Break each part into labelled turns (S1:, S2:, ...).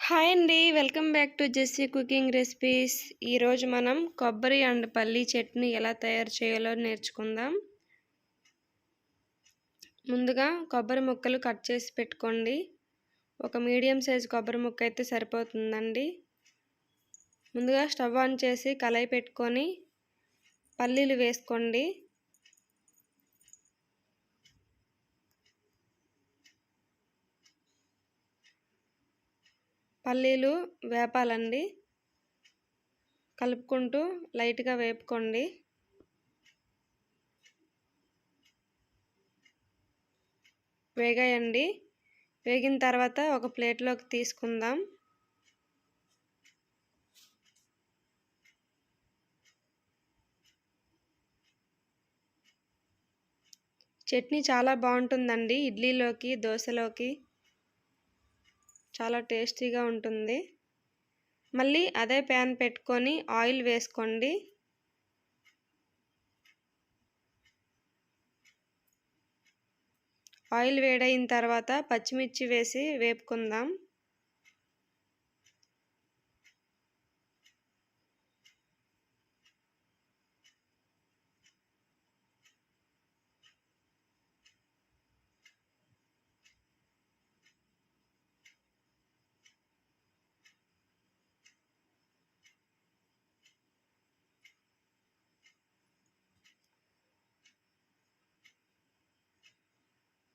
S1: Hi అండి, welcome back to Jessie cooking recipes. ఈరోజు మనం కొబ్బరి అండ్ పల్లీ చట్నీ ఎలా తయారు చేయాలో నేర్చుకుందాం. ముందుగా కొబ్బరి ముక్కలు కట్ చేసి పెట్టుకోండి. ఒక మీడియం సైజ్ కొబ్బరి ముక్క అయితే సరిపోతుందండి. ముందుగా స్టవ్ ఆన్ చేసి కళాయి పెట్టుకొని పల్లీలు వేసుకోండి. పల్లీలు వేపాలండి. కలుపుకుంటూ లైట్గా వేపుకోండి. వేగాయండి. వేగిన తర్వాత ఒక ప్లేట్లోకి తీసుకుందాం. చట్నీ చాలా బాగుంటుందండి. ఇడ్లీలోకి, దోశలోకి చాలా టేస్టీగా ఉంటుంది. మళ్ళీ అదే ప్యాన్ పెట్టుకొని ఆయిల్ వేసుకోండి. ఆయిల్ వేడైన తర్వాత పచ్చిమిర్చి వేసి వేపుకుందాం.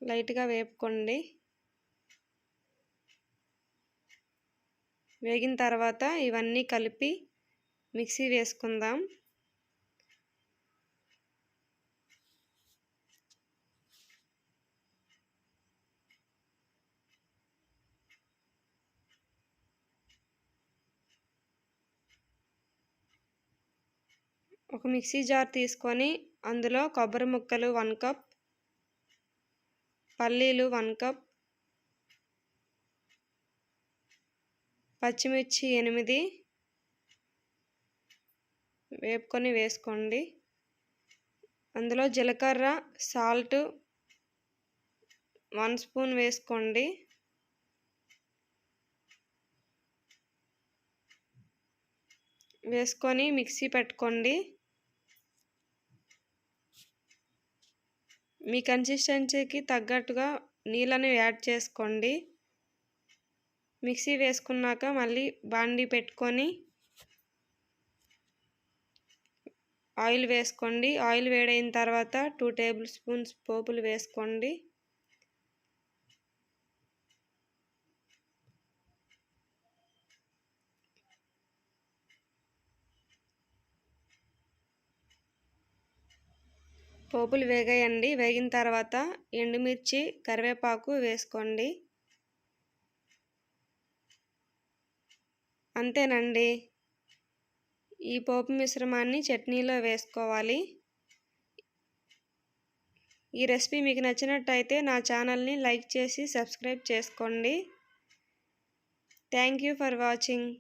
S1: లైట్గా వేపుకోండి. వేగిన తర్వాత ఇవన్నీ కలిపి మిక్సీ వేసుకుందాం. ఒక మిక్సీ జార్ తీసుకొని అందులో కొబ్బరి ముక్కలు 1 కప్, పల్లీలు 1 కప్, పచ్చిమిర్చి 8 వేపుకొని వేసుకోండి. అందులో జీలకర్ర, సాల్ట్ 1 స్పూన్ వేసుకోండి. వేసుకొని మిక్సీ పెట్టుకోండి. మీ కన్సిస్టెన్సీకి తగ్గట్టుగా నీళ్ళని యాడ్ చేసుకోండి. మిక్సీ వేసుకున్నాక మళ్ళీ బాండీ పెట్టుకొని ఆయిల్ వేసుకోండి. ఆయిల్ వేడైన తర్వాత 2 టేబుల్ స్పూన్స్ పోపులు వేసుకోండి. పోపులు వేగాయండి. వేగిన తర్వాత ఎండుమిర్చి, కరివేపాకు వేసుకోండి. అంతేనండి. ఈ పోపు మిశ్రమాన్ని చట్నీలో వేసుకోవాలి. ఈ రెసిపీ మీకు నచ్చినట్టయితే నా ఛానల్ని లైక్ చేసి సబ్స్క్రైబ్ చేసుకోండి. Thank you for watching.